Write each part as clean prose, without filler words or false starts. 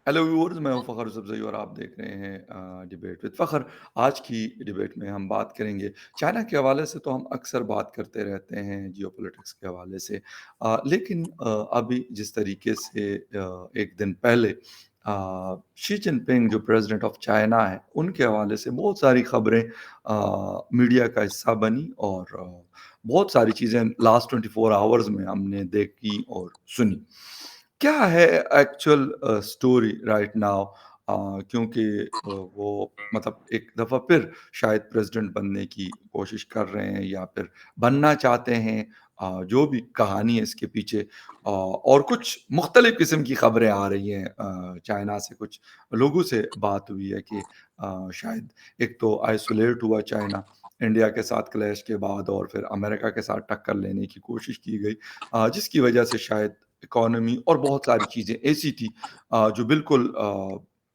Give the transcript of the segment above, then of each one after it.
Hello viewers, मैं हूं फ़खर सबज़ई और आप देख रहे हैं डिबेट विद फ़खर। आज की डिबेट में हम बात करेंगे चाइना के हवाले से। तो हम अक्सर बात करते रहते हैं जियोपॉलिटिक्स के हवाले से, लेकिन अभी जिस तरीके से एक दिन पहले शी जिनपिंग जो प्रेसिडेंट ऑफ चाइना है, उनके हवाले से बहुत सारी खबरें मीडिया का हिस्सा बनी और बहुत सारी चीज़ें लास्ट 24 आवर्स में हमने देखी और सुनी। क्या है एक्चुअल स्टोरी राइट नाउ? क्योंकि वो मतलब एक दफ़ा फिर शायद प्रेसिडेंट बनने की कोशिश कर रहे हैं या फिर बनना चाहते हैं। जो भी कहानी है इसके पीछे, और कुछ मुख्तलिफ़ किस्म की खबरें आ रही हैं। चाइना से कुछ लोगों से बात हुई है कि शायद एक तो आइसोलेट हुआ चाइना इंडिया के साथ क्लैश के बाद, और फिर अमेरिका के साथ टक्कर लेने की कोशिश की गई, जिसकी वजह से शायद इकोनॉमी और बहुत सारी चीज़ें ऐसी थी जो बिल्कुल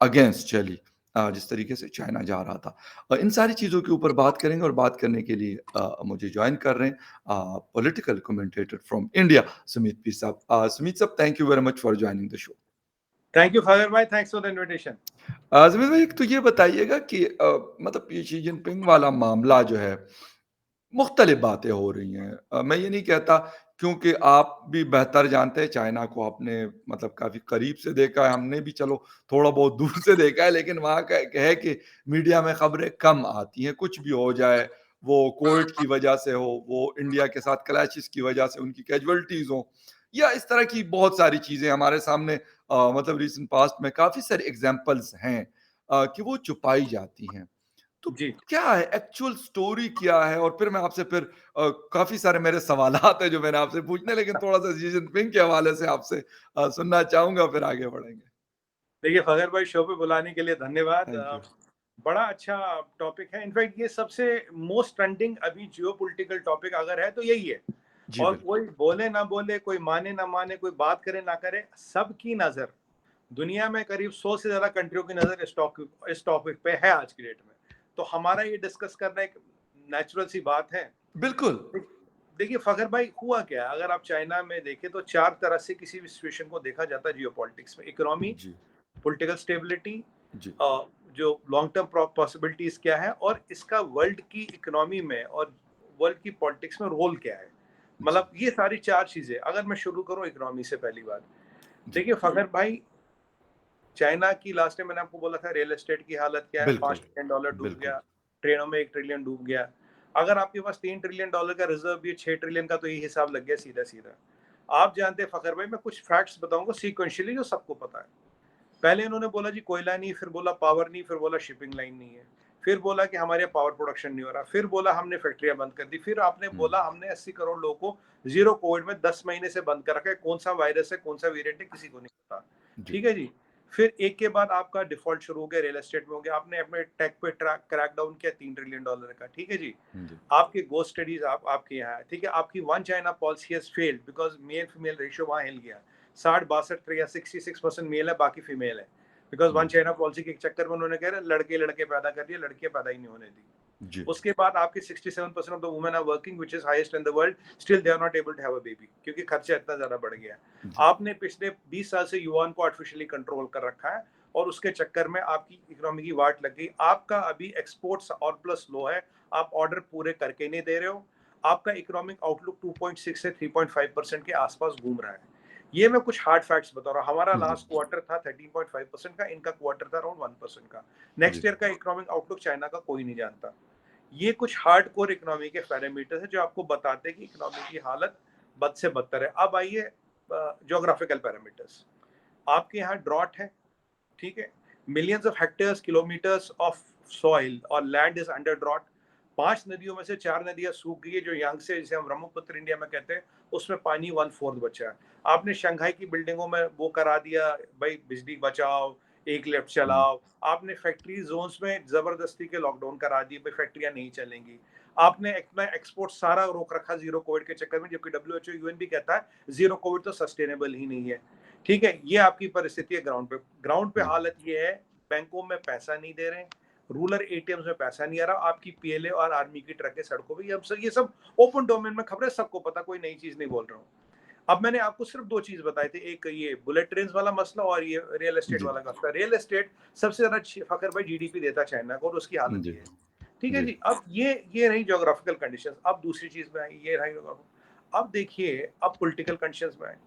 अगेंस्ट चली, जिस तरीके से चाइना जा रहा था। इन सारी चीज़ों के ऊपर बात करेंगे और बात करने के लिए मुझे जॉइन कर रहे हैं political commentator from India Sumit P साहब। सुमित साहब, thank you very much for joining the show. Thank you फादर भाई, thanks for the invitation. Sumit भाई, एक तो ये बताइएगा कि मतलब ये शी जिनपिंग वाला मामला जो है, मुख्तलिफ बातें हो रही हैं। मैं ये नहीं कहता, क्योंकि आप भी बेहतर जानते हैं चाइना को, आपने मतलब काफ़ी करीब से देखा है, हमने भी चलो थोड़ा बहुत दूर से देखा है, लेकिन वहाँ का एक है कि मीडिया में खबरें कम आती हैं, कुछ भी हो जाए, वो कोविड की वजह से हो, वो इंडिया के साथ क्लैशेस की वजह से उनकी कैजुअल्टीज़ हों, या इस तरह की बहुत सारी चीज़ें हमारे सामने मतलब रीसेंट पास्ट में काफ़ी सारे एग्ज़ाम्पल्स हैं कि वो छुपाई जाती हैं। तो जी क्या है एक्चुअल स्टोरी, क्या है? और फिर मैं आपसे फिर काफ़ी सारे मेरे सवालात हैं जो मैंने आपसे पूछने हैं, लेकिन थोड़ा-सा शी जिनपिंग के हवाले से आपसे सुनना चाहूँगा, फिर आगे बढ़ेंगे। देखिए फखर भाई, शो पे बुलाने के लिए धन्यवाद। Thank you. बड़ा अच्छा टॉपिक है। इनफैक्ट ये सबसे मोस्ट ट्रेंडिंग अभी जियोपॉलिटिकल टॉपिक अगर है तो यही है। जी, और बिल्कुल। कोई बोले ना बोले, कोई माने ना माने, कोई बात करे ना करे, सबकी नजर दुनिया में करीब 100 से ज्यादा कंट्रियों की नजर इस टॉपिक पे है आज की डेट में। तो हमारा ये डिस्कस करना एक नेचुरल सी बात है। बिल्कुल। देखिए फखर भाई, हुआ क्या है, अगर आप चाइना में देखें तो चार तरह से किसी भी सिचुएशन को देखा जाता है जियोपॉलिटिक्स में। इकोनॉमी, जी, पॉलिटिकल स्टेबिलिटी, जी, जो लॉन्ग टर्म पॉसिबिलिटीज क्या है, और इसका वर्ल्ड की इकोनॉमी में और वर्ल्ड की पॉलिटिक्स में रोल क्या है। जी, मतलब ये सारी चार चीजें। अगर मैं शुरू करूं इकोनॉमी से, पहली बात जी। देखिए फखर भाई, चाइना की लास्ट टाइम मैंने आपको बोला था रियल एस्टेट की हालत क्या है। बिल्कुल, $5 ट्रिलियन डूब बिल्कुल। गया, ट्रेनों में 1 ट्रिलियन डूब गया। अगर आपके पास $3 ट्रिलियन का रिजर्व भी है, 6 ट्रिलियन का, तो ये हिसाब लग गया सीधा सीधा। आप जानते हैं फखर भाई, मैं कुछ फैक्ट्स बताऊंगा सीक्वेंशियली जो सबको पता है। पहले इन्होंने बोला जी कोयला नहीं, फिर बोला पावर नहीं, फिर बोला शिपिंग लाइन नहीं है, फिर बोला कि हमारे यहाँ पावर प्रोडक्शन नहीं हो रहा, फिर बोला हमने फैक्ट्रियां बंद कर दी, फिर आपने हुँ, बोला हमने 80 करोड़ लोगों को जीरो कोविड में 10 महीने से बंद कर रखा है। कौन सा वायरस है, कौन सा वेरिएंट है, किसी को नहीं पता। जी, ठीक है जी। फिर एक के बाद आपका डिफॉल्ट शुरू हो गया, रियल एस्टेट में हो गया, आपने अपने टेक पे क्रैक डाउन किया $3 ट्रिलियन का। ठीक है जी। जी, आपके गोस्ट स्टडीज आपके यहाँ है। ठीक है, आपकी one China policy has failed because male female ratio वहां हिल गया। 60-62 या 66% मेल है, बाकी फीमेल है। बिकॉज वन जी, चाइना पॉलिसी के चक्कर में उन्होंने कह रहे लड़के लड़के पैदा कर दिए, लड़कियां पैदा ही नहीं होने दी। जी, उसके बाद आपके 67% of the women are working which is highest in the world, still they are not able to have a baby, क्योंकि खर्चा इतना ज्यादा बढ़ गया है। जी, आपने पिछले 20 साल से युवान को आर्टिफिशियली कंट्रोल कर रखा है, और उसके चक्कर में आपकी इकोनॉमी की वाट लग गई। आपका अभी एक्सपोर्ट्स और प्लस लो है, आप ऑर्डर पूरे करके नहीं दे रहे हो। आपका इकोनॉमिक आउटलुक 2.6 से 3.5% के आसपास घूम रहा है। ये मैं कुछ हार्ड फैक्ट्स बता रहा हूँ। हमारा जी, लास्ट क्वार्टर था 13.5% का, इनका क्वार्टर था अराउंड 1% का। जी, नेक्स्ट ईयर का इकोनॉमिक आउटलुक चाइना का कोई नहीं जानता। ये कुछ हार्ड कोर इकोनॉमी के पैरामीटर्स है जो आपको बताते हैं कि इकोनॉमी की हालत बद से बदतर है। अब आइए ज्योग्राफिकल पैरामीटर्स। आपके यहाँ ड्रॉट है, ठीक है, millions of hectares kilometres of soil और लैंड इज अंडर ड्रॉट। 5 नदियों में से 4 नदियां सूख गई है, जो यांग से, जिसे हम ब्रह्मपुत्र इंडिया में कहते हैं, उसमें पानी 1/4 बचा है। आपने शंघाई की बिल्डिंगों में वो करा दिया भाई, बिजली बचाओ, एक लिफ्ट हुँ, चलाओ। आपने फैक्ट्री जोन्स में जबरदस्ती के लॉकडाउन करा दिए भाई, फैक्ट्रियां नहीं चलेंगी। आपने अपना एक्सपोर्ट सारा रोक रखा जीरो कोविड के चक्कर में, जबकि डब्ल्यूएचओ यूएन भी कहता है जीरो कोविड तो सस्टेनेबल ही नहीं है। ठीक है, ये आपकी परिस्थिति है ग्राउंड पे। ग्राउंड पे जी, हालत ये है, बैंकों में पैसा नहीं दे रहे, रूरल एटीएम्स में पैसा नहीं आ रहा, आपकी पीएलए और आर्मी की ट्रकें सड़कों पे, ये सब ओपन डोमेन में खबरें, सबको पता, कोई नई चीज नहीं बोल रहा हूँ। अब मैंने आपको सिर्फ 2 चीज़ बताए थे, एक ये बुलेट ट्रेन्स वाला मसला और ये रियल एस्टेट जी, वाला मसला। रियल एस्टेट सबसे ज़्यादा फ़खर भाई जीडीपी देता है चाइना को और उसकी हालत जी, ये है। ठीक है जी, जी, अब ये रही ज्योग्राफिकल कंडीशंस। अब दूसरी चीज़ में आई, ये रही अब देखिए, अब पॉलिटिकल कंडीशंस में आए।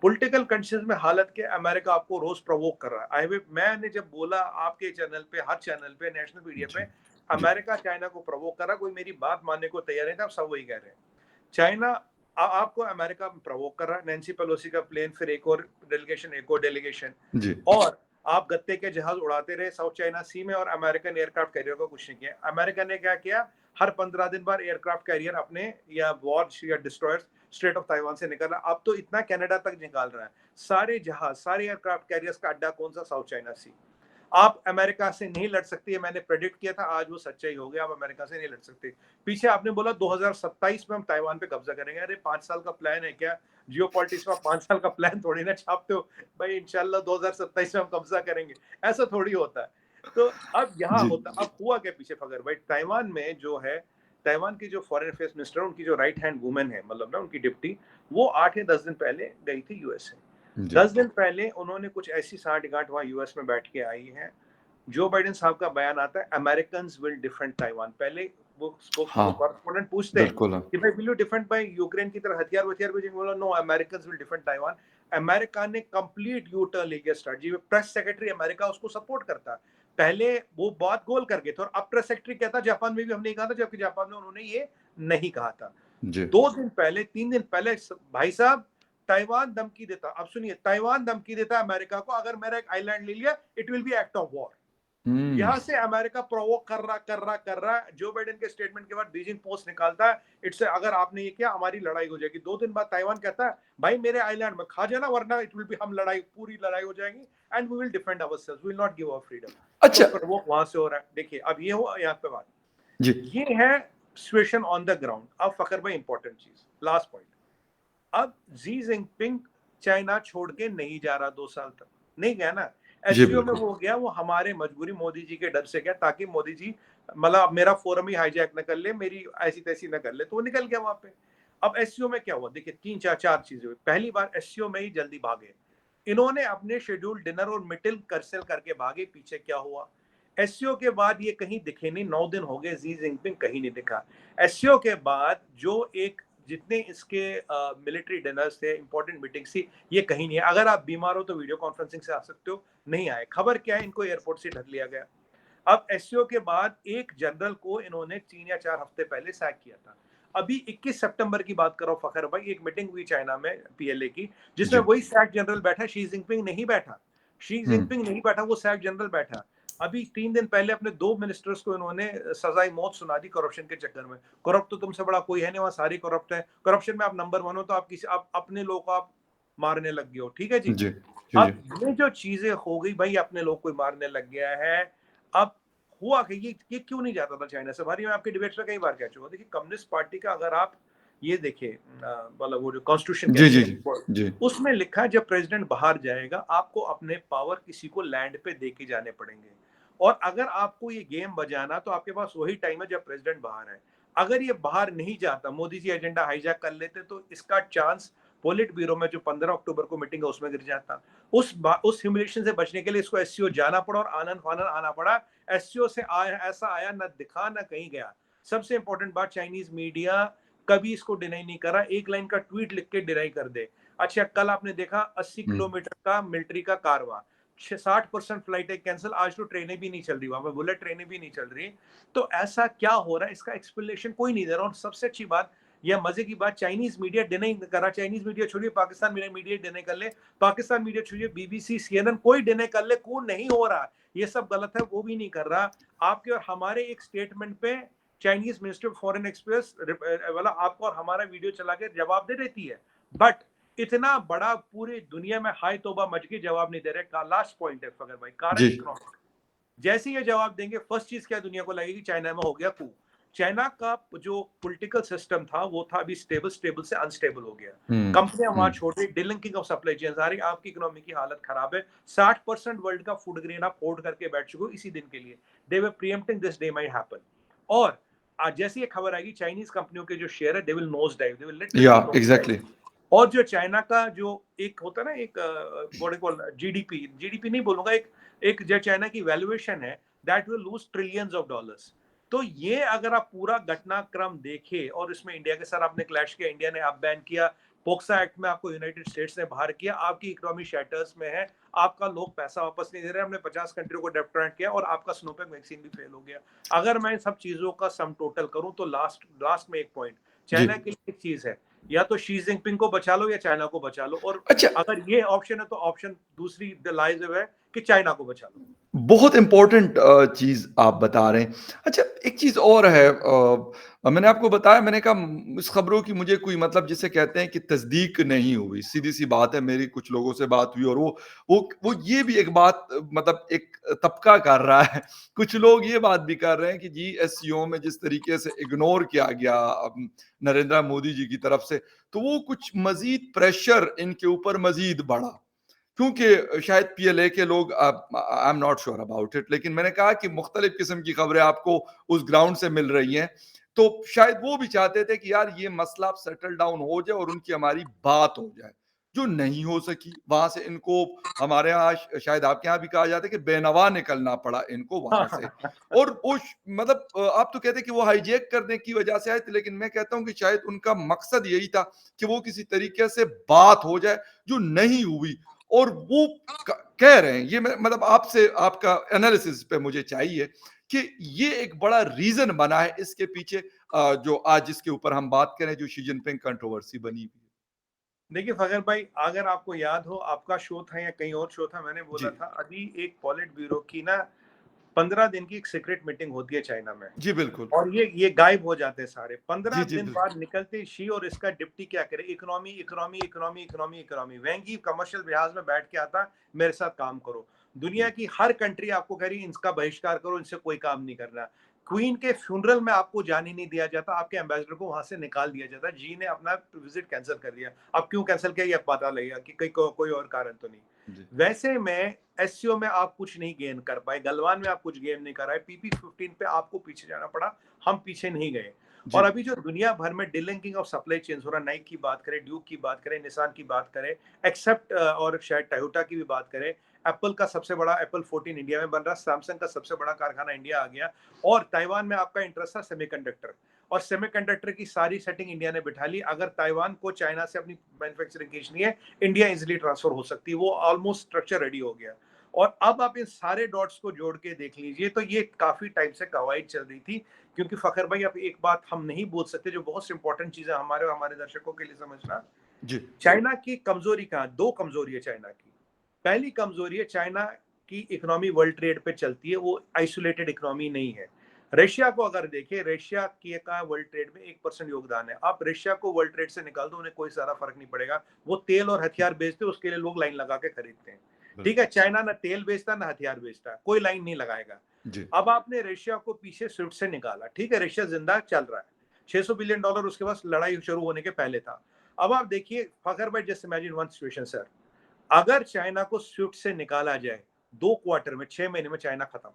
पॉलिटिकल कंडीशंस में हालत के अमेरिका आपको रोज़ प्रोवोक कर रहा है। मैंने जब बोला आपके चैनल पे, हर चैनल पे, नेशनल मीडिया पे, जी, जी, अमेरिका चाइना को प्रोवोक कर रहा है, कोई मेरी बात मानने को तैयार नहीं था, अब सब वही कह रहे हैं। चाइना आपको अमेरिका प्रवोक कर रहा है, नैन्सी पेलोसी का प्लेन, फिर एक और डेलीगेशन, जी, और आप गत्ते के जहाज उड़ाते रहे साउथ चाइना सी में और अमेरिकन एयरक्राफ्ट कैरियर को कुछ नहीं किया। अमेरिका ने क्या किया, हर 15 दिन बाद एयरक्राफ्ट कैरियर अपने या वॉर्स या डिस्ट्रॉयर्स स्ट्रेट ऑफ ताइवान से निकल रहा, अब तो इतना कनाडा तक निकाल रहा है। सारे जहाज, सारे एयरक्राफ्ट कैरियर्स का अड्डा कौन सा, साउथ चाइना सी। आप अमेरिका से नहीं लड़ सकती है, मैंने प्रेडिक्ट किया था, आज वो सच्चाई हो गया, आप अमेरिका से नहीं लड़ सकते। पीछे आपने बोला 2027 में हम ताइवान पे कब्जा करेंगे, अरे 5 साल का प्लान है क्या? जियोपॉलिटिक्स में 5 साल का प्लान थोड़ी ना छापते हो भाई, इंशाल्लाह 2027 में हम कब्जा करेंगे, ऐसा थोड़ी होता है। तो अब यहाँ जी, होता, अब हुआ क्या पीछे फगर भाई, ताइवान में जो है, ताइवान की जो फॉरेन अफेयर्स मिनिस्टर, उनकी जो राइट हैंड वुमेन है, मतलब ना उनकी डिप्टी, वो 8 या 10 दिन पहले गई थी यूएसए। जी, 10 दिन पहले उन्होंने कुछ ऐसी साठ-गांठ वहाँ यूएस में बैठ के आई हैं। जो बाइडेन साहब का बयान आता है, अमेरिकन्स विल डिफेंड ताइवान। पहले वो हाँ, कॉरेस्पोंडेंट पूछते हैं बिल्कुल, हाँ, कि भाई will you defend by Ukraine की तरह हथियार भेजेंगे, बोला no, Americans will defend Taiwan. America ने कंप्लीट यू टर्न ले गया स्ट्रेटजी में। प्रेस सेक्रेटरी अमेरिका उसको सपोर्ट करता है। पहले वो बात गोल कर गए थे और अब प्रेस सेक्रेटरी कहता जापान में भी हमने कहा था, जबकि जापान में उन्होंने ये नहीं कहा था। जी, 2 दिन पहले, 3 दिन पहले भाई साहब, ताइवान धमकी देता, अब सुनिए, ताइवान धमकी देता अमेरिका को, अगर मेरा एक आइलैंड ले लिया it will be act of war. हुँ, यहां से अमेरिका प्रोवोक कर रहा है। जो बाइडेन के स्टेटमेंट के बाद बीजिंग पोस्ट निकालता है, इट्स अगर आपने ये किया हमारी लड़ाई हो जाएगी। 2 दिन बाद ताइवान कहता है भाई मेरे आइलैंड में खा जाना, वरना इट विल बी, हम लड़ाई, पूरी लड़ाई हो जाएगी, and we will defend ourselves, we will not give our freedom. तो अच्छा, प्रोवोक वहां से हो रहा है। देखिए अब ये हुआ यहाँ पे बात, जी, ये है सिचुएशन ऑन द ग्राउंड। अब फकर भाई इंपॉर्टेंट चीज, लास्ट पॉइंट, अब जी जिनपिंग चाइना छोड़ के नहीं जा रहा 2 साल तक, नहीं गया ना। जी, एससीओ में बिल्कुल, वो गया, वो हमारे मजबूरी, मोदी जी के डर से गया, ताकि मोदी जी मतलब मेरा फोरम ही हाईजैक न कर ले, मेरी ऐसी तैसी न कर ले, तो वो निकल गया वहां पे। अब एससीओ में क्या हुआ, देखिए 3 4 चीजें हुई। पहली बार एससीओ में ही जल्दी भागे, इन्होंने अपने शेड्यूल डिनर और मीटिंग कैंसिल करके भागे। पीछे क्या हुआ, एससीओ के बाद ये कहीं दिखे नहीं, 9 दिन हो गए जी जिनपिंग कहीं नहीं दिखा। एससीओ के बाद जो एक, जितने इसके मिलिट्री डिनर्स थे, इंपॉर्टेंट मीटिंग्स थी, ये कहीं नहीं है। अगर आप बीमार हो तो वीडियो कॉन्फ्रेंसिंग से आ सकते हो, नहीं आए। खबर क्या है, इनको एयरपोर्ट से ढक लिया गया। अब एससीओ के बाद एक जनरल को इन्होंने 3 या 4 हफ्ते पहले सैक किया था। अभी 21 सितंबर की बात कर रहा हूं फखर भाई, एक मीटिंग हुई चाइना में पीएलए की, जिसमें जी, वही सैक जनरल बैठा, शी जिनपिंग नहीं बैठा। शी हुँ, जिनपिंग नहीं बैठा, वो सैक जनरल बैठा। अभी 3 दिन पहले अपने 2 मिनिस्टर्स को इन्होंने सजाई मौत सुना दी करप्शन के चक्कर में। करप्ट तो तुमसे बड़ा कोई है नहीं, वहां सारी करप्ट है। करप्शन में आप नंबर 1 हो, तो आप अपने लोग को आप मारने लग गए हो। ठीक है जी। जी, जी, जी, अब ये जो चीजें हो गई भाई, अपने लोग कोई मारने लग गया है। अब हुआ कि ये क्यों नहीं जाता था चाइना से बाहर, मैं आपके डिबेट्स में कई बार कह चुका हूं। देखिए कम्युनिस्ट पार्टी का अगर आप ये देखें, मतलब वो जो कॉन्स्टिट्यूशन जी, कहते जी, हैं, जी, उसमें लिखा है जब प्रेसिडेंट बाहर जाएगा आपको अपने पावर किसी को लैंड पे दे के जाने पड़ेंगे। और अगर आपको ये गेम बजाना, तो आपके पास वही टाइम है जब प्रेसिडेंट बाहर है। अगर ये बाहर नहीं जाता, मोदी जी एजेंडा हाईजैक कर लेते, तो इसका चांस पोलिट ब्यूरो में जो 15 अक्टूबर को मीटिंग है उसमें गिर जाता। उस ह्यूमिलेशन से बचने के लिए इसको एससीओ जाना पड़ा और आनन फानन आना पड़ा। एससीओ से आया, ऐसा आया, ना दिखा ना कहीं गया। सबसे इंपॉर्टेंट बात, चाइनीज मीडिया कभी इसको डिनाई नहीं करा, एक लाइन का ट्वीट लिख के डिनाई कर दे। अच्छा, कल आपने देखा 80 हुँ, किलोमीटर का मिलिट्री का कारवां, 60% फ्लाइटें कैंसिल, आज तो ट्रेनें भी नहीं चल रही वहां पे, बुलेट ट्रेनें भी नहीं चल रही। तो ऐसा क्या हो रहा है, इसका एक्सप्लेनेशन कोई नहीं दे रहा। और सबसे अच्छी बात, यह मजे की बात, चाइनीज मीडिया डिनाई करा। चाइनीज मीडिया छोड़िए, पाकिस्तान मीडिया डिनाई कर ले, पाकिस्तान मीडिया छोड़िए, बीबीसी, सीएनएन, कोई डिनाई कर ले, कौन नहीं हो रहा, ये सब गलत है, वो भी नहीं कर रहा। आपके और हमारे एक स्टेटमेंट पे Chinese minister of foreign express वाला आपको और हमारा वीडियो चला के जवाब दे देती है। बट इतना बड़ा पूरी दुनिया में हाय तौबा मच के जवाब नहीं दे रहे। लास्ट पॉइंट है फगर भाई, कारण जी, इकोनॉमिक। जैसे ये जवाब देंगे, फर्स्ट चीज क्या दुनिया को लगेगी, चाइना में हो गया कू। चाइना का जो पॉलिटिकल सिस्टम था वो था अभी स्टेबल से अनस्टेबल हो गया। हुँ, कंपनियां वहां हुँ, छोड़ रही, डिलिंकिंग ऑफ सप्लाई चेन आ रही, आपकी इकोनॉमी की हालत खराब है। 60% वर्ल्ड का फूड ग्रेन आप होल्ड करके बैठ चुके हो इसी दिन के लिए। दे वर प्रीएम्प्टिंग दिस डे माइट हैपन। और आज जैसी ये खबर आएगी, चाइनीज कंपनियों के जो शेयर है, they will nose dive, they will literally या नोज एग्ज़ैक्टली, डाइव। और जो चाइना का जो एक होता है ना, एक जीडीपी, जीडीपी नहीं बोलूंगा, एक एक जो चाइना की वैल्यूएशन है, that will lose trillions of dollars. तो ये अगर आप पूरा घटनाक्रम देखें, और इसमें इंडिया के साथ आपने क्लैश किया, इंडिया ने आप बैन किया, पोक्सा एक्ट में आपको यूनाइटेड स्टेट्स ने बाहर किया, आपकी इकोनॉमी शैटर्स में है, आपका लोग पैसा वापस नहीं दे रहे, हमने 50 कंट्रियों को डेप्ट किया, और आपका स्नोपेक वैक्सीन भी फेल हो गया। अगर मैं इन सब चीजों का सम टोटल करूं तो लास्ट लास्ट में एक पॉइंट जी। चाइना के लिए एक चीज है, या तो शी जिनपिंग को बचा लो या चाइना को बचा लो, और अच्छा, अगर ये ऑप्शन है तो ऑप्शन दूसरी लाइज है कि चाइना को बचा लो। बहुत इम्पोर्टेंट चीज़ आप बता रहे हैं। अच्छा, एक चीज़ और है, मैंने आपको बताया, मैंने कहा इस खबरों की मुझे कोई मतलब जिसे कहते हैं कि तस्दीक नहीं हुई, सीधी-सी बात है, मेरी कुछ लोगों से बात हुई और वो ये भी एक बात मतलब एक तबका कर रहा है, कुछ लोग ये बात भी कर रहे हैं कि जी एससीओ में जिस तरीके से इग्नोर किया गया नरेंद्र मोदी जी की तरफ से, तो वो कुछ मज़ीद प्रेशर इनके ऊपर मज़ीद बढ़ा। क्योंकि शायद पीएलए के लोग, I am not sure about it, लेकिन मैंने कहा कि मुख्तलिफ किस्म की खबरें आपको उस ग्राउंड से मिल रही हैं, तो शायद वो भी चाहते थे कि यार ये मसला अब सेटल डाउन हो जाए और उनकी हमारी बात हो जाए, जो नहीं हो सकी। वहां से इनको, हमारे यहाँ शायद आपके यहाँ भी कहा जाता है कि बेनवा निकलना पड़ा इनको वहां से। और वो मतलब आप तो कहते कि वो हाईजेक करने की वजह से आए थे, लेकिन मैं कहता हूँ कि शायद उनका मकसद यही था कि वो किसी तरीके से बात हो जाए, जो नहीं हुई। और वो कह रहे हैं, ये मतलब आपसे आपका एनालिसिस पे मुझे चाहिए कि ये एक बड़ा रीजन बना है इसके पीछे, जो आज जिसके ऊपर हम बात करें, जो शी जिनपिंग कंट्रोवर्सी बनी हुई देखिए फखर भाई, अगर आपको याद हो, आपका शो था या कहीं और शो था, मैंने है। जी। बोला था अभी एक पॉलिट ब्यूरो की ना 15 दिन की एक सीक्रेट मीटिंग होती है चाइना में, जी बिल्कुल। और ये गायब हो जाते हैं सारे। पंद्रह जी जी दिन बिल्कुल। बाद निकलते शी और इसका डिप्टी क्या करे, economy economy economy economy economy, Vengi commercial लिहाज में बैठ के आता, मेरे साथ काम करो। दुनिया जी की हर कंट्री आपको कह रही है इनका बहिष्कार करो, इनसे कोई काम नहीं करना। क्वीन के फ्यूनरल में आपको जाने नहीं दिया जाता, आपके एम्बेसडर को वहां से निकाल दिया जाता। जी ने अपना विजिट कैंसिल कर दिया। अब क्यों कैंसिल किया, ये पता लगेगा कि कोई और कारण तो नहीं। जी वैसे में एससीओ में आप कुछ नहीं गेन कर पाए, गलवान में आप कुछ गेन नहीं कर पाए, पीपी 15 पे आपको पीछे जाना पड़ा, हम पीछे नहीं गए। जी और अभी जो दुनिया भर में डिलिंकिंग ऑफ सप्लाई चेन हो रहा है, नाइक की बात करें, ड्यूक की बात करें, निसान की बात करें, एक्सेप्ट और शायद टयोटा की भी बात करें, एप्पल का सबसे बड़ा एप्पल 14 इंडिया में बन रहा, सैमसंग का सबसे बड़ा कारखाना इंडिया आ गया, और ताइवान में आपका इंटरेस्ट था सेमीकंडक्टर, और सेमीकंडक्टर की सारी सेटिंग इंडिया ने बिठा ली। अगर ताइवान को चाइना से अपनी मैन्युफैक्चरिंग खींचनी है, इंडिया इजिली ट्रांसफर हो सकती है, वो ऑलमोस्ट स्ट्रक्चर रेडी हो गया। और अब आप इन सारे डॉट्स को जोड़ के देख लीजिए, तो ये काफी टाइम से कवायद चल रही थी। क्योंकि फखर भाई, अब एक बात हम नहीं बोल सकते जो बहुत इंपॉर्टेंट चीज है हमारे और हमारे दर्शकों के लिए समझना, जी चाइना की कमजोरी कहाँ, दो कमजोरी है चाइना की। पहली कमजोरी है, चाइना की इकोनॉमी वर्ल्ड ट्रेड पे चलती है, वो आइसोलेटेड इकोनॉमी नहीं है। रशिया को अगर देखें, रशिया की का वर्ल्ड ट्रेड में 1% योगदान है। आप रशिया को वर्ल्ड ट्रेड से निकाल दो, उन्हें कोई सारा फर्क नहीं पड़ेगा। वो तेल और हथियार बेचते, उसके लिए लोग लाइन लगा के खरीदते हैं। ठीक है, बिल्कुल। चाइना ना तेल बेचता ना हथियार बेचता, कोई लाइन नहीं लगाएगा। जी अब आपने रशिया को पीछे स्विफ्ट से निकाला, ठीक है, रशिया जिंदा चल रहा है, $600 बिलियन उसके पास लड़ाई शुरू होने के पहले था। अब आप देखिए फखर भाई, just imagine one situation sir, अगर चाइना को स्विफ्ट से निकाला जाए 2 क्वार्टर में, 6 महीने में चाइना खत्म,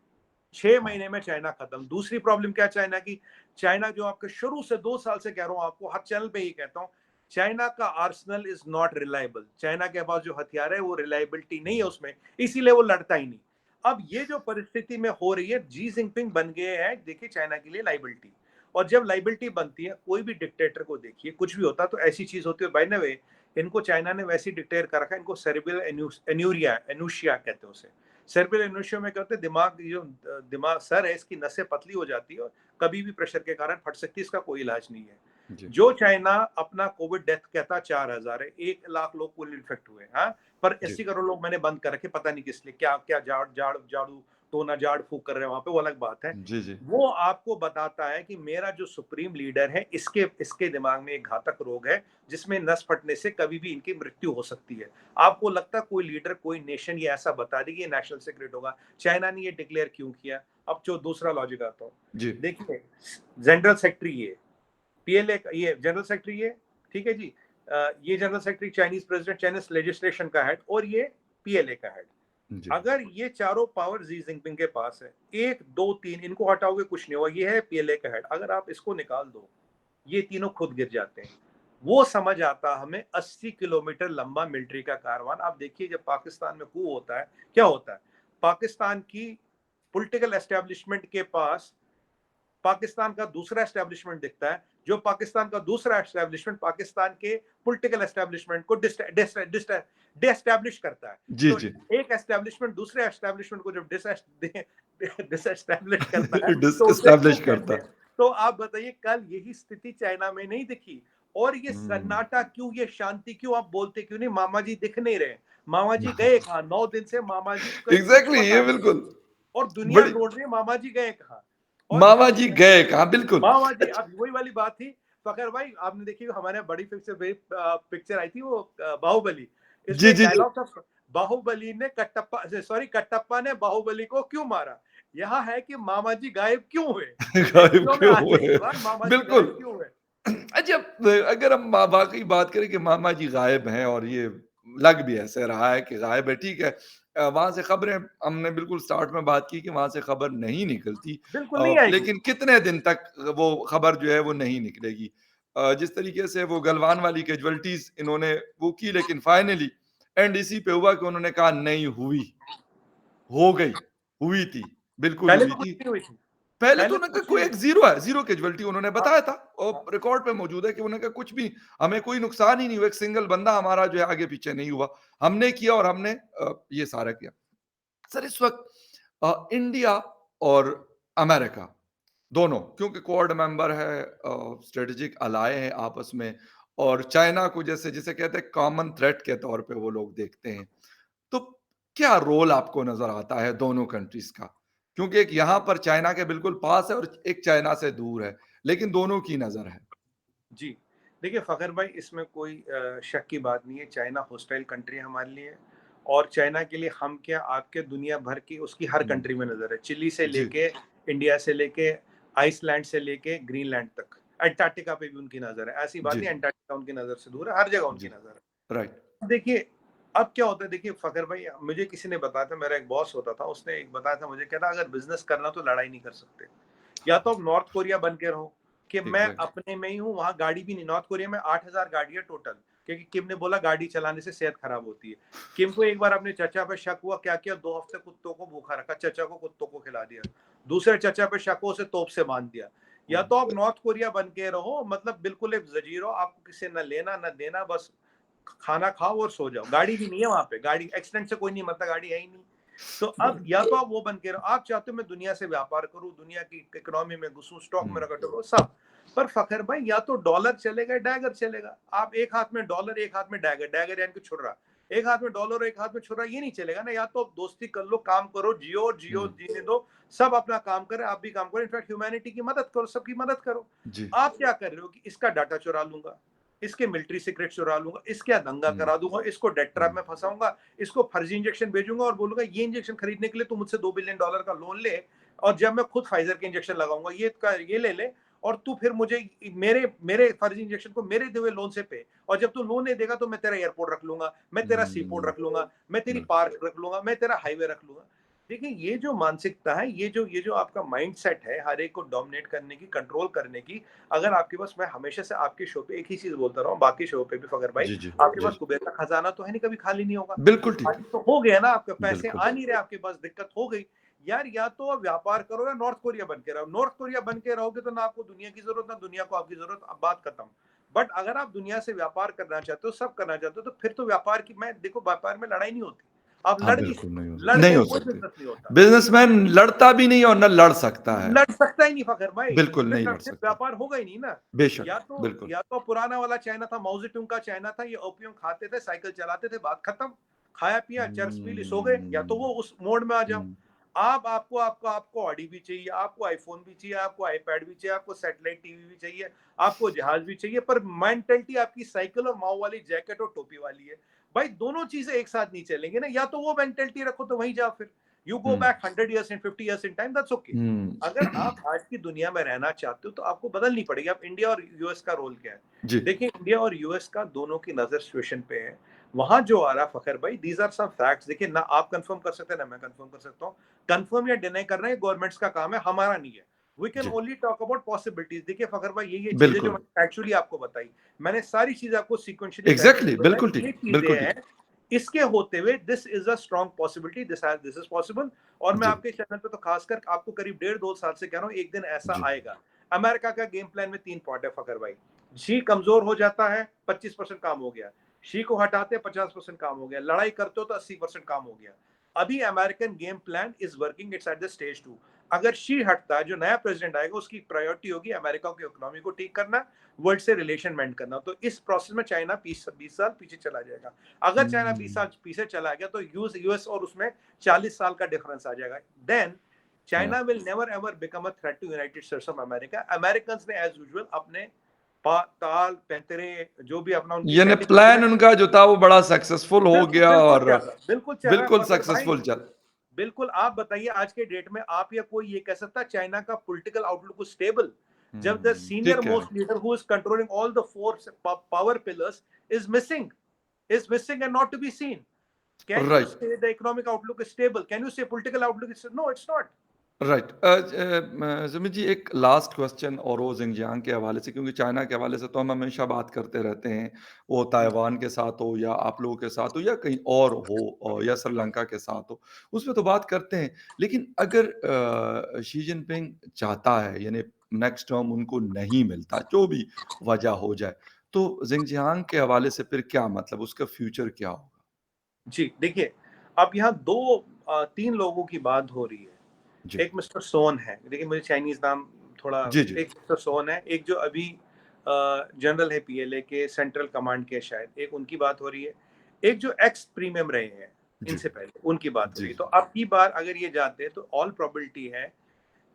6 महीने में चाइना खत्म। दूसरी प्रॉब्लम क्या चाइना की, चाइना जो आपके शुरू से 2 साल से कह रहा हूं आपको, हर चैनल पे ही कहता हूं, चाइना का Arsenal is not reliable. China के पास जो हथियार है वो रिलायबिलिटी नहीं है उसमें, इसीलिए वो लड़ता ही नहीं। अब ये जो परिस्थिति में हो रही है, जी जिनपिंग बन गए हैं देखिए चाइना के लिए लाइबिलिटी। और जब लाइबिलिटी बनती है, कोई भी डिक्टेटर को देखिए, कुछ भी होता तो ऐसी चीज होती है। बाय द वे, इनको चाइना ने वैसे डिक्टेयर कर रखा है, इनको सेरेब्रल एन्यूरिया एनुशिया कहते हैं उसे। सेरेब्रल एनुशिया में क्या होता है, दिमाग जो दिमाग सर है, इसकी नसें पतली हो जाती है और कभी भी प्रेशर के कारण फट सकती है, इसका कोई इलाज नहीं है। जी जो चाइना अपना कोविड डेथ कहता 4,000 है, 1 लाख लोग कुल इन्फेक्ट हुए, हाँ, पर जी 80 करोड़ लोग मैंने बंद कर रखे, पता नहीं किस लिए, क्या क्या झाड़ू टोना झाड़ फूक कर रहे हैं वहां पे, वो अलग बात है। जी जी वो आपको बताता है कि मेरा जो सुप्रीम लीडर है, इसके इसके दिमाग में एक घातक रोग है, जिसमें नस फटने से कभी भी इनकी मृत्यु हो सकती है। आपको लगता है कोई लीडर, कोई नेशन ये ऐसा बता देगी ये नेशनल सीक्रेट होगा? चाइना ने ये डिक्लेयर क्यों किया? अब जो दूसरा लॉजिक आता हूँ, जी देखिए, जनरल सेक्रेटरी ये, पीएलए ये जनरल सेक्रेटरी ये, ठीक है जी, ये general secretary Chinese president, Chinese legislation का हेड, और ये पीएलए का हेड। जी अगर ये चारों पावर जी जिनपिंग के पास है, 1 2 3 इनको हटाओगे कुछ नहीं होगा, ये है पीएलए का हेड, अगर आप इसको निकाल दो, ये तीनों खुद गिर जाते हैं। वो समझ आता हमें 80 किलोमीटर लंबा मिलिट्री का कारवान। आप देखिए जब पाकिस्तान में coup होता है, क्या होता है? पाकिस्तान की पॉलिटिकल एस्टेब्लिशमेंट के पास पाकिस्तान का दूसरा एस्टेब्लिशमेंट दिखता है, जो पाकिस्तान का दूसरा एस्टेब्लिशमेंट पाकिस्तान के पॉलिटिकल एस्टेब्लिशमेंट को डिस्टैब्लिश करता है। जी, तो जी। एक एस्टेब्लिशमेंट दूसरे एस्टेब्लिशमेंट को जब डिसएस्टैब्लिश करता है, तो उसे क्यों डिसएस्टैब्लिश कहते करता हैं? तो आप बताइए कल यही स्थिति चाइना में नहीं दिखी? और ये हुँ। सन्नाटा क्यों, ये शांति क्यों, आप बोलते क्यों नहीं? मामा जी दिख नहीं रहे। मामा जी गए कहाँ? 9 दिन से मामा जी का कुछ एग्ज़ैक्टली पता ये नहीं बिल्कुल, और दुनिया बड़ी ढूँढ रही है मामा जी गए कहाँ? और मामा जब जी गए कहाँ? बिल्कुल। मामा जी, अच्छा अब वही वाली बात थी। फ़खर भाई आपने देखी हमारे यहाँ बड़ी पिक्चर आई थी वो बाहुबली। इसमें जी, एक जी, जी। डायलॉग था, बाहुबली ने कटप्पा ने बाहुबली को क्यों मारा? यहाँ है कि मामा जी गायब क्यों हुए? गायब एपिसोड में क्यों आते हुए? ही बार मामा जी बिल्कुल। गायब क्यों हुए? अच्छा अगर हम वाक़ई बात करें कि मामा जी गायब हैं और ये लग भी ऐसे रहा है कि गायब है, ठीक है। वहाँ से खबरें हमने बिल्कुल स्टार्ट में बात की कि वहाँ से खबर नहीं निकलती बिल्कुल नहीं आएगी। लेकिन कितने दिन तक वो खबर जो है वो नहीं निकलेगी। जिस तरीके से वो गलवान वाली कैजुअल्टीज़ इन्होंने वो की लेकिन फाइनली एंड इसी पे हुआ कि उन्होंने कहा नहीं हुई, हो गई, हुई थी, बिल्कुल पहले हुई तो कुछ थी। नहीं हुई थी। पहले तो पहले तो उन्होंने कहा कुछ नहीं कोई हुई एक थी। ज़ीरो है, ज़ीरो कैजुअल्टी उन्होंने हाँ, बताया था हाँ। और रिकॉर्ड पे मौजूद है कि उन्होंने कहा कुछ भी हमें कोई नुकसान ही नहीं हुआ, एक सिंगल बंदा हमारा जो है आगे-पीछे नहीं हुआ। हमने किया और हमने ये सारा किया। सर इस वक़्त इंडिया और अमेरिका दोनों क्योंकि क्वाड मेंबर है स्ट्रेटेजिक अलाय हैं आपस में और चाइना को जैसे जिसे कहते हैं कॉमन थ्रेट के तौर पे वो लोग देखते हैं। तो क्या रोल आपको नज़र आता है दोनों कंट्रीज़ का? क्योंकि एक यहाँ पर चाइना के बिल्कुल पास है और एक चाइना से दूर है, लेकिन दोनों की नज़र है। जी। देखिए फ़खर भाई इसमें कोई शक की बात नहीं है, चाइना हॉस्टाइल कंट्री है हमारे लिए और चाइना के लिए हम क्या आप क्या दुनिया भर की उसकी हर हुँ, कंट्री में नज़र है। चिली से जी, लेके, इंडिया से लेके, आइसलैंड से लेके ग्रीनलैंड तक। अंटार्कटिका पे भी उनकी नज़र है। ऐसी बात जी, नहीं अंटार्कटिका उनकी नज़र से दूर है, हर जगह उनकी जी, नज़र है। राइट। देखिए, अब क्या होता है देखिए फ़खर भाई मुझे किसी ने बताया था, मेरा एक बॉस होता था, उसने एक बताया था मुझे, कहता अगर बिज़नेस करना तो लड़ाई नहीं कर सकते। या तो आप नॉर्थ कोरिया बन के रहो कि मैं एग्ज़ैक्टली। अपने में ही हूँ, वहाँ गाड़ी भी नहीं। नॉर्थ कोरिया में 8,000 गाड़ी है टोटल, क्योंकि किम ने बोला गाड़ी चलाने से सेहत खराब होती है। किम को एक बार अपने चचा पे शक हुआ, क्या किया 2 हफ्ते कुत्तों को भूखा रखा, चचा को कुत्तों को खिला दिया। दूसरे चचा पे शक हुआ, उसे तोप से बाँध दिया। या तो आप नॉर्थ कोरिया बन के रहो, मतलब बिल्कुल एक ज़जीर हो, आपको किसी से ना लेना ना देना, बस खाना खाओ और सो जाओ। गाड़ी भी नहीं है वहाँ पे, गाड़ी एक्सीडेंट से कोई नहीं मरता, गाड़ी है ही नहीं। तो अब या तो आप वो बन के रहो, आप चाहते हो मैं दुनिया से व्यापार करूँ, दुनिया की इकोनॉमी में घुसूँ, स्टॉक में हुँ, रकटो करूँ, सब। पर फ़खर भाई या तो डॉलर चलेगा, डैगर चलेगा। आप एक हाथ में डॉलर, एक हाथ में डैगर, डैगर यानी कि छुर्रा। एक हाथ में डॉलर और एक हाथ में छुर्रा, ये नहीं चलेगा ना। या तो आप दोस्ती कर लो, काम करो, जियो और जियो, हुँ, जीने दो, सब अपना काम करें, आप भी काम करो, इनफैक्ट ह्यूमैनिटी की मदद करो, सबकी मदद करो। जी, आप क्या कर रहे हो कि इसका डाटा चुरा लूँगा, इसके मिलिट्री सीक्रेट चुरा लूँगा, इसके यहाँ दंगा हुँ, करा दूँगा, इसको डेथ ट्रैप हुँ, में फँसाऊँगा, इसको फर्जी इंजेक्शन भेजूँगा और बोलूँगा ये इंजेक्शन खरीदने के लिए तू मुझसे $2 बिलियन का लोन ले और जब मैं खुद फाइज़र के इंजेक्शन लगाऊँगा ये ले ले और तू फिर मुझे मेरे मेरे फर्जी इंजेक्शन को मेरे दिए हुए लोन से पे और जब तू लोन नहीं देगा तो मैं तेरा एयरपोर्ट रख लूँगा, मैं तेरा सी पोर्ट हुँ, रख लूँगा, मैं तेरी बिल्कुल। पार्क रख लूँगा, मैं तेरा हाईवे रख लूँगा। देखिए ये जो मानसिकता है, ये जो आपका माइंडसेट है हर एक को डोमिनेट करने की, कंट्रोल करने की, अगर आपके पास, मैं हमेशा से आपके शो पे एक ही चीज़ बोलता रहा हूँ, बाकी शो पे भी फ़खर भाई, जी, जी, आपके जी, पास कुबेर का खजाना तो है नहीं, कभी खाली नहीं होगा। बिल्कुल ठीक खाली है, तो हो गया ना, आपके पैसे बिल्कुल। आ नहीं रहे आपके पास, दिक्कत हो गई। यार या तो आप व्यापार करो या नॉर्थ कोरिया बन के रहो। नॉर्थ कोरिया बन के रहोगे तो ना आपको दुनिया की ज़रूरत, ना दुनिया को आपकी ज़रूरत, अब बात खत्म। बट अगर आप दुनिया से व्यापार करना चाहते हो, सब करना चाहते हो, तो फिर तो व्यापार की, मैं देखो व्यापार में लड़ाई नहीं होती। आप हाँ, लड़ नहीं बिल्कुल नहीं हो सकते, सकती लड़ नहीं के हो कोई सकती। बिज़नेस नहीं होता। बिज़नेसमैन लड़ता भी नहीं और ना लड़ सकता है। लड़ सकता ही नहीं फ़खर भाई, बिल्कुल नहीं लड़ फिर सकता। व्यापार होगा ही नहीं ना। बेशक, बिल्कुल। या तो पुराना वाला चाइना था, माओ ज़ेडुंग का चाइना था, ये ओपियम खाते थे, साइकिल चलाते थे, बात खत्म। खाया-पिया, चर्च पी ली, सो गए। या तो वो हुँ, उस मोड में आ जाओ। हुँ, आप आपको आपको आपको ऑडी भी चाहिए, आपको आईफ़ोन भी चाहिए, आपको आईपैड भी चाहिए, आपको सैटेलाइट टीवी भी चाहिए, आपको जहाज भी चाहिए, पर मेंटालिटी आपकी साइकिल और माओ वाली जैकेट और टोपी वाली है। भाई दोनों चीज़ें एक साथ नहीं चलेंगी ना, या तो वो मेंटालिटी रखो तो वहीं जाओ फिर। You go hmm, back 100 years in 50 years in time, that's okay. Hmm. अगर आप आज की दुनिया में रहना चाहते हो तो आपको बदलनी पड़ेगी। अब इंडिया और यूएस का रोल क्या है? जी, देखिए इंडिया और यूएस का दोनों की नज़र सिचुएशन पे है। वहाँ जो आ रहा फ़खर भाई, दीज़ आर सम फैक्ट्स। देखिए ना आप कंफर्म कर सकते हैं ना मैं कंफर्म कर सकता हूँ। कंफर्म या डिनाई करना ये गवर्नमेंट्स का काम है, हमारा नहीं है। वी कैन जी, ओनली टॉक अबाउट पॉसिबिलिटीज। देखिए फखर भाई, ये चीजें जो बिल्कुल। मैंने एक्चुअली आपको बताई, मैंने सारी चीजें आपको सीक्वेंशियली सेट एग्ज़ैक्टली, की, बिल्कुल ये ठीक, चीजें बिल्कुल हैं। ठीक। इसके होते हुए this is a strong possibility, this is possible. और मैं जी, आपके चैनल पे तो खासकर आपको करीब 1.5-2 साल से कह रहा हूँ, एक दिन ऐसा जी। आएगा। अमेरिका का गेम प्लान में 3 पॉइंट है फखर भाई। शी कमजोर हो जाता है, 25% काम हो गया। शी को हटाते 50% काम हो गया। लड़ाई करते हो तो 80% काम हो गया। अभी American game plan is working, it's at the stage 2। अगर शी हटता है, जो नया प्रेसिडेंट आएगा उसकी प्रायोरिटी होगी अमेरिका की इकोनॉमी को ठीक करना, वर्ल्ड से रिलेशन मेंटेन करना। तो इस प्रोसेस में चाइना 20 साल पीछे चला जाएगा। अगर चाइना 20 साल हुँ, पीछे चला गया तो यूएस और उसमें 40 साल का डिफरेंस आ जाएगा। देन हाँ। China will never ever become a threat to United States of America. American ने एज यूजुअल अपने ताल पैंतरे जो भी अपना उनकी यानी सेटिंग होती है, प्लान उनका जो था वो बड़ा सक्सेसफुल हो बिल्कुल गया बिल्कुल और चल रहा, बिल्कुल चल रहा है बिल्कुल फखर भाई। सक्सेसफुल चल। बिल्कुल, आप बताइए आज के डेट में आप या कोई ये कह सकता है चाइना का पॉलिटिकल आउटलुक इज स्टेबल? जब द सीनियर ठीक कह रहे most leader who is controlling all the four power pillars is missing, and not to be seen. हैं। Can you right, say the economic outlook is stable? Can you say political outlook is, no it's not. Right. Sumit ji एक last question और वो ज़िंजियांग के हवाले से क्योंकि China के हवाले से तो हम हमेशा बात करते रहते हैं, वो जी ताइवान के साथ हो या आप लोगों के साथ हो या कहीं और हो या श्रीलंका के साथ हो, उसमें तो बात करते हैं। लेकिन अगर शी जिनपिंग चाहता है यानी नेक्स्ट टर्म उनको नहीं मिलता, जो भी वजह हो जाए, तो ज़िंजियांग के हवाले से फिर क्या मतलब उसका फ्यूचर क्या होगा? जी, देखिए, अब यहाँ दो तीन लोगों की बात हो रही है। जी। एक मिस्टर सोन है, देखिए मुझे चाइनीज नाम थोड़ा, जी, जी। एक मिस्टर सोन है, एक जो अभी जनरल है पीएलए के सेंट्रल कमांड के, शायद एक उनकी बात हो रही है। एक जो एक्स प्रीमियम रहे हैं जी। इनसे पहले, उनकी बात हो जी, रही है। तो जी। अब की बार अगर ये जाते हैं तो ऑल प्रोबेबिलिटी है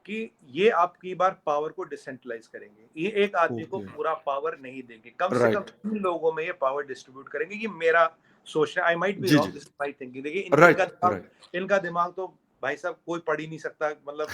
कि ये आपकी बार पावर को डिसेंट्रलाइज करेंगे। ये एक आदमी को ओके। पूरा पावर नहीं देंगे, कम से कम राइट। 3 लोगों में ये पावर डिस्ट्रीब्यूट करेंगे। ये मेरा सोचना, आई माइट बी जी, जी। Wrong, this is my thinking. देखिए राइट, राइट। इनका दिमाग तो भाई साहब कोई पढ़ ही नहीं सकता, मतलब।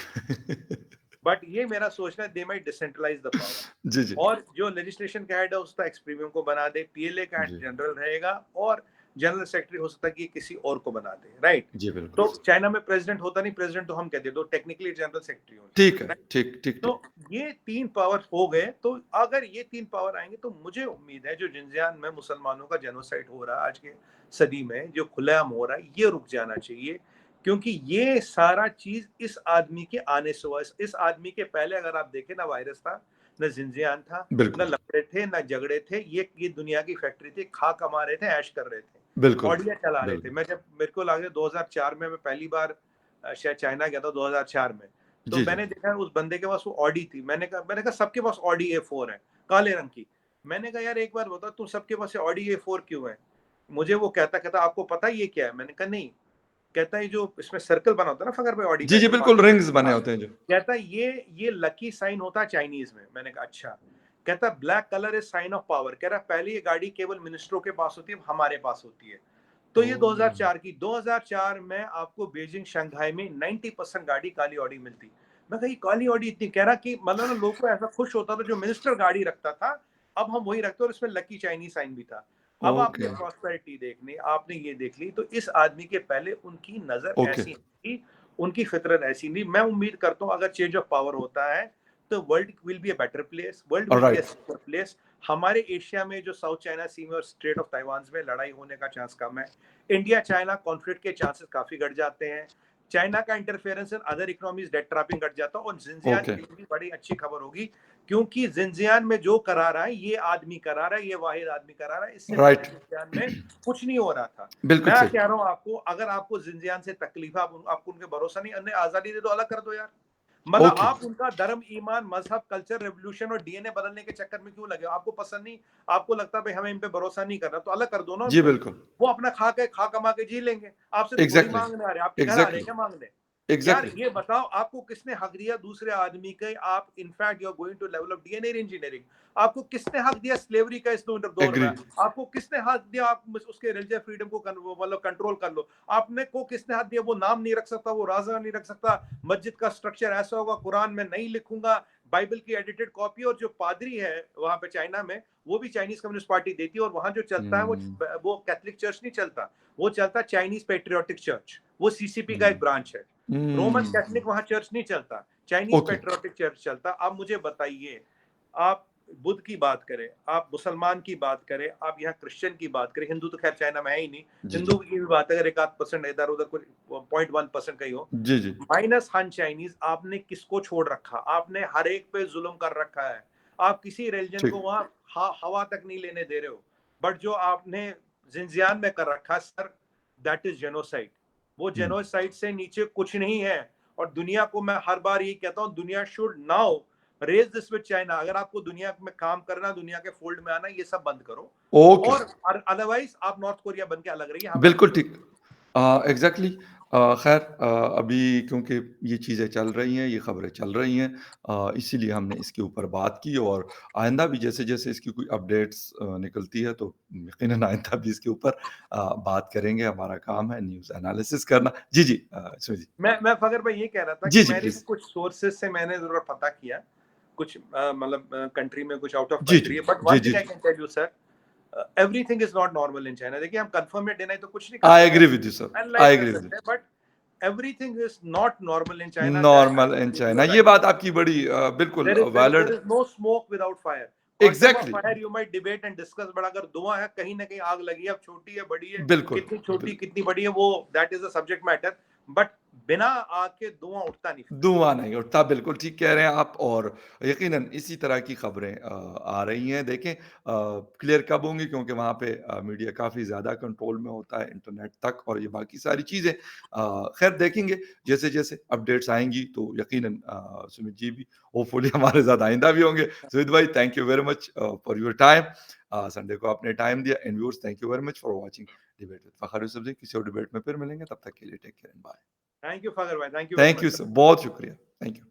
बट ये मेरा सोचना है, they might decentralise the power. जी, जी। और जो लेजिस्लेशन का हेड है उसका एक्स प्रीमियम को बना दे, पीएलए का हेड जी। जनरल रहेगा, और जनरल सेक्रेटरी हो सकता है कि किसी और को बना दे, राइट। जी, बिल्कुल। तो चाइना में प्रेसिडेंट होता नहीं, प्रेसिडेंट तो हम कहते हैं, तो टेक्निकली जनरल सेक्रेटरी ठीक है। होंगे। ठीक, ठीक, तो ठीक। ये 3 पावर हो गए, तो अगर ये 3 पावर आएंगे तो मुझे उम्मीद है जो जिनजियान में मुसलमानों का जेनोसाइड हो रहा है आज के सदी में, जो खुलेआम हो रहा है, ये रुक जाना चाहिए। क्योंकि ये सारा चीज इस आदमी के आने से हुआ। इस आदमी के पहले अगर आप देखें, ना वायरस था, न जिनजियान था, न बिल्कुल, लफड़े थे, न झगड़े थे। ये दुनिया की फैक्ट्री थी, खा कमा रहे थे, ऐश कर रहे थे, बिल्कुल, ऑडिया चला रहे थे। बिल्कुल। मैं जब मेरे को लगे 2004 में मैं पहली बार शायद चाइना गया था, 2004 में। तो जी, जी। मैंने देखा उस बंदे के पास वो ऑडी थी। मैंने कहा सबके पास ऑडी A4 है, काले रंग की। मैंने कहा यार एक बार बता, तुम सबके पास ऑडी A4 क्यों है? मुझे वो कहता कहता आपको पता है ये क्या है? मैंने कहा नहीं। कहता है जो इसमें सर्कल बना होता है ना फखर भाई, ऑडी जी, का जी, जो बिल्कुल रिंग्स बने हाँ, होते हैं जो। कहता है ये लकी साइन होता है चाइनीज में। मैंने कहा अच्छा। कहता है black colour is sine of power. कह रहा है पहले ये गाड़ी केवल मिनिस्टरों के पास होती है, हमारे पास होती है। तो ये ओह! 2004 में आपको बीजिंग शंघाई में 90% गाड़ी काली ऑडी मिलती। मैं कही काली ऑडी इतनी, कह रहा कि मतलब ना लोगों को ऐसा खुश होता था जो मिनिस्टर गाड़ी रखता था, अब हम वही रखते और इसमें लकी चाइनीज साइन भी था। अब आपने ओके, प्रॉस्पेरिटी देखनी, आपने ये देख ली, तो इस आदमी के पहले उनकी नजर ओके। ऐसी थी, उनकी फितरत ऐसी नहीं। मैं उम्मीद करता हूँ अगर चेंज ऑफ पावर होता है तो world will be a better place, world will be a right. Secure place. हमारे एशिया में जो साउथ चाइना सी में और स्ट्रेट ऑफ ताइवान में लड़ाई होने का चांस कम है। इंडिया चाइना कॉन्फ्लिक्ट के चांसेस काफी घट जाते हैं। चाइना का interference in other economies, debt trapping घट जाता है। और जिनजियान ओके। के लिए भी बड़ी अच्छी खबर होगी, क्योंकि जिनजियान में जो करा रहा है ये आदमी करा रहा है, ये वाहिद आदमी करा रहा है। इससे पहले राइट। जिनजियान में कुछ नहीं हो रहा था। बिल्कुल मैं सही। कह रहा हूँ आपको, अगर आपको जिनजियान से तकलीफ है, आपको उनके भरोसा नहीं, अन्य आजादी दे दो, अलग कर दो यार। मतलब ओके। आप उनका धर्म, ईमान, मजहब, कल्चर, रेवोल्यूशन और डीएनए बदलने के चक्कर में क्यों लगे? आपको पसंद नहीं, आपको लगता है भाई हमें इन पे भरोसा नहीं करना, तो अलग कर दो ना जी, उनको। बिल्कुल। वो अपना खा कमा के जी लेंगे। आपसे तो थोड़ी एग्ज़ैक्टली, मांगने आ रहे हैं, आपके घर आ रहे हैं एग्ज़ैक्टली, क्या मांगने? यार एग्ज़ैक्टली। ये बताओ, आपको किसने हक दिया दूसरे आदमी के? आप in fact you are going to level of DNA engineering. आपको किसने हक दिया स्लेवरी का इस दौर में? एग्री। आपको किसने हक दिया आप उसके रिलीजियस फ्रीडम को मतलब कंट्रोल कर लो? आपने को किसने हक दिया वो नाम नहीं रख सकता, वो राजा नहीं रख सकता, मस्जिद का स्ट्रक्चर ऐसा होगा, कुरान में नहीं लिखूंगा, बाइबल की एडिटेड कॉपी। और जो पादरी है वहां पे चाइना में, वो भी चाइनीज कम्युनिस्ट पार्टी देती है। और वहां जो चलता है हुँ, वो कैथलिक चर्च नहीं चलता, वो चलता है चाइनीज पेट्रियोटिक चर्च, वो सीसीपी का एक हुँ, ब्रांच है। रोमन हुँ, कैथलिक वहां चर्च नहीं चलता। चाइनीज ओके, पेट्रियोटिक चर्च चलता। आप मुझे बताइए, आप बुद्ध की बात करें, आप मुसलमान की बात करें, आप यहाँ क्रिश्चियन की बात करें, हिंदू तो खैर चाइना में है ही नहीं, जी, हिंदू जी। की भी बात है, अगर एक आध परसेंट इधर उधर कुछ 0.1% का ही हो, जी, जी। माइनस हान चाइनीज, आपने किसको छोड़ रखा? आपने हर एक पे जुल्म कर रखा है। आप किसी रिलीजन को ठीक। वहां हवा तक नहीं लेने दे रहे हो। बट जो आपने जिंजियान में कर रखा सर, दैट इज जेनोसाइड। वो हुँ। जेनोसाइड से नीचे कुछ नहीं है। और दुनिया को मैं हर बार यही कहता हूँ, दुनिया should now raise this with China. अगर आपको दुनिया में काम करना, दुनिया के फोल्ड में आना, ये सब बंद करो। ओके। और अदरवाइज आप नॉर्थ कोरिया बन के अलग रहिए, हम बिल्कुल आपकी ठीक। एग्ज़ैक्टली। ख़ैर, अभी क्योंकि ये चीज़ें चल रही हैं, ये ख़बरें चल रही हैं, इसीलिए हमने इसके ऊपर बात की और आइंदा भी जैसे-जैसे इसकी कोई अपडेट्स निकलती है तो यकीनन आइंदा भी इसके ऊपर बात करेंगे। हमारा काम है न्यूज़ एनालिसिस करना। जी, जी। इसमें जी। मैं फखर भाई ये कह रहा था कि जी, जी, मैंने भी प्लीज़। कुछ सोर्सेज से मैंने जरूर पता किया, कुछ मतलब कंट्री में, कुछ आउट ऑफ जी, जी। कंट्री है। बट जी, वन जी, थिंग आई जी। Can tell you sir, everything is not normal in China. देखिए, हम कंफर्म या डिनाई तो कुछ नहीं कर आई सकते, agree with you sir. Analyse I कर एग्री विद सकते हैं, but everything is not normal in China, that I normal in give you China. Uh ये राइट। बात आपकी बड़ी बिल्कुल there valid. Is no smoke without fire. Quantum of exactly. Fire you might debate and discuss, but अगर धुआं है, कहीं ना कहीं आग लगी है, अब छोटी है, बड़ी है, बिल्कुल, कितनी छोटी बिल कितनी बड़ी है, वो that is a subject matter. But बिना आग के धुआं उठता नहीं फिर। धुआँ नहीं उठता, बिल्कुल ठीक कह रहे हैं आप और यकीनन इसी तरह की खबरें आ रही हैं। देखें क्लियर कब होंगी क्योंकि वहाँ पे मीडिया काफ़ी ज़्यादा कंट्रोल में होता है, इंटरनेट तक और ये बाकी सारी चीज़ें। खैर देखेंगे जैसे-जैसे अपडेट्स आएँगी तो यकीनन सुमित जी भी होपफुली हमारे साथ आइंदा भी होंगे। सुमित भाई thank you very much for your time. Sunday को आपने टाइम दिया and viewers thank you very much for watching debate with Fakhar Yusuf ji. किसी और डिबेट में फिर मिलेंगे, तब तक के लिए take care and bye. Thank you Fakhar भाई, thank you very thank much you sir. Sir, बहुत शुक्रिया। Thank you.